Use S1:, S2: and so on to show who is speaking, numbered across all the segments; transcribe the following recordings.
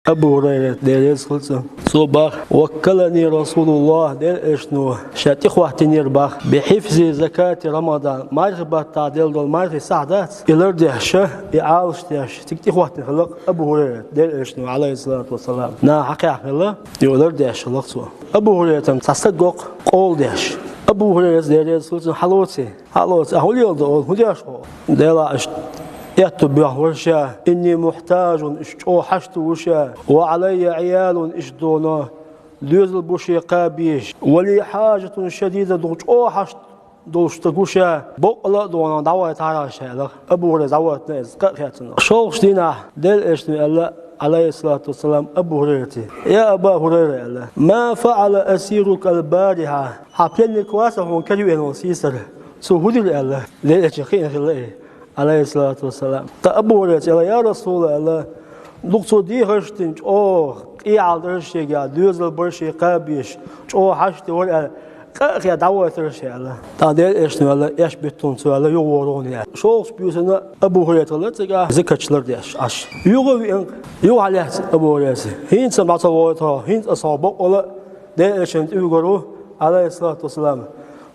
S1: أبو هريرة دير خلصة صباح وكلني رسول الله دير إشنو شاتي شايت1نера بحفظ زكاة رمضان مرغبة تعديل دول مرغ سعدات إلردهش إعالشتهش تكتي شايت1نера خلق أبو هريرة دير إشنو عليه الصلاة والسلام نا حقيقة الله يولردهش لقصوا أبو هريرة تصدق قول دهش أبو هريرة دير خلصة حلوتي أهول يلدو هديش ديلا يتبع ورشا إني محتاج إشتو حشت وشا وعلي عيال إشدونا ليزل بوشي قابيش ولي حاجة شديدة دوش أو حشت دوش تقوشا بقلا دونا دعوة تعالى أبو هريرة دعوة ناس قاقياتنا شوش دينا ديل إشتو الله عليه الصلاة والسلام أبو هريرة يا أبا هريرة الله ما فعل أسيرك البارحة حبيني كواسة هون كجوين وسيسر سهودي الله ديل إشتخين الله عليه الصلاة والسلام أبو هريرة يا رسول الله دكتور دي هرشتنج إيعال درشي قاعد دوزل برشي قابيش حشتي ولا قاقيا دعوة درشي الله تعديل إيشنو الله إيش بيتون سو الله يوروني شوخ بيوسنا أبو هريرة الله تجا زكاتشلر ديش عش يو عليه أبو هريرة هين سمعت وقتها هين أصابك ولا ده إيشنت يقولوا عليه الصلاة والسلام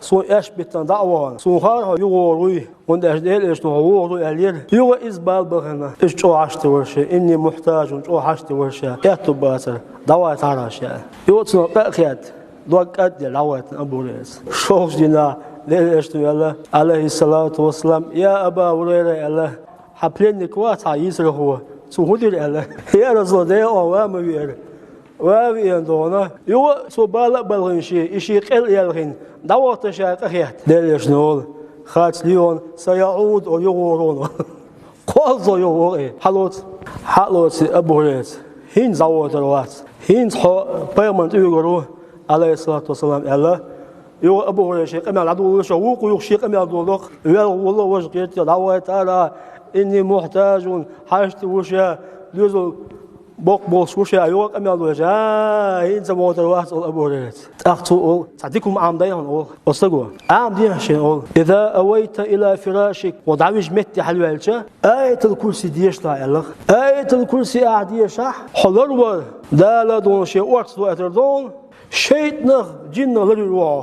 S1: سو إيش بيتون دعوة سو هارها يوروي وند أجدال إيش نهورو ألير يو إزبال بخنا إيش حشتي ورشة إني محتاج حشتي ورشة يأتو باسر دعوة عرشة يو تنو بقيت دوك أدي دعوة أبو هريرة شوش دينا ليل إيش الله عليه الصلاة والسلام يا أبا هريرة الله حبلني كوات عيسر هو سو هدير الله يا رسول الله وما بير وابين دونا يو سو بالك بالغنشي إشي قل يلغين دعوة تشاك أخيات ليل إيش نقول خات ليون سيعود ويغورون قالوا يغور حلوت أبو هريرة هين زود الوقت هين بيمن يغورو عليه الصلاة والسلام الله يو أبو هريرة شيء قمع العدو وشوق ويخشي قمع الدولق والله وجهت دعوة تعالى إني محتاج حاجتي وشا يزول بوس وشا أيوة قمع الدولق هين زود الوقت أبو هريرة أختو تعطيكم عام ديان أصدقوا عام ديان شيء إذا أويت إلى فراشك ودعوج متي حلوالشة آية الكرسي ديش لا الله آية الكرسي أعدي شح حلور دالا دون شيء وقت وأتردون شيطنر جن للروا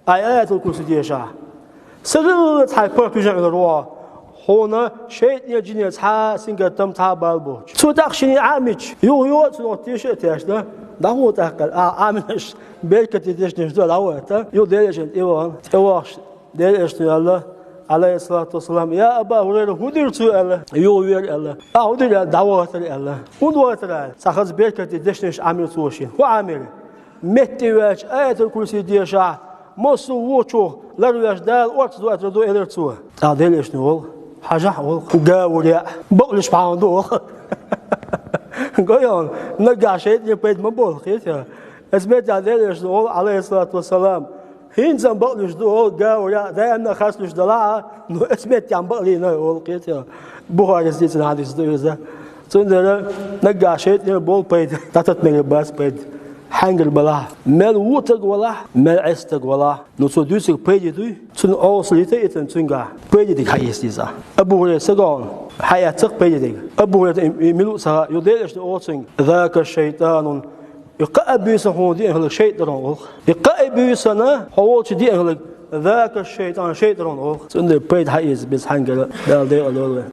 S1: آية الكرسي ديش سرلت حي بيربيجن الروا هنا شيطنر جن تها سنجتم تها بالبوج تودخشني عامج يو تنوتيش تاشنا دعوة تحقل عامش بيركة تدشنش دعوة يو ديرجن إيواش ديرجن الله عليه الصلاة والسلام يا أبا هريرة هدرت الله يو وير الله هدر دعوة الله ودعوة الله سخز بيركة تدشنش عامل سوشين هو عامل متواج آية الكرسي ديشا مصو وشو لرواش دال وقت دعوة دو إلرتوه ديرجن هو حاجة هو قاوريا بقلش بعندو قيون نقع شيء بيد مبول خيتها اسمعت عليه الصلاة والسلام هين زن بقلش دول قاو يا دائما خاصلش دلعة نو اسمعت عن بقلي نقول خيتها بوها جزيت الحديث ده تندر نقع شيء بول بيد تاتت من الباس بيد حنجر بلا مال ووتق ولا مال عستق ولا نصو دوسك بيد دوي تن أوصليته يتن تنقع بيد دي حيس ديزا أبو هريرة سقون حياتك بيد دي أبو هريرة ملو سها يديرش أوصين ذاك الشيطان يقأب بيسه دي أهل الشيطان يقأب بيسنا هو دي أهل ذاك الشيطان شيطان تندر بيد حيس بس حنجر دال دي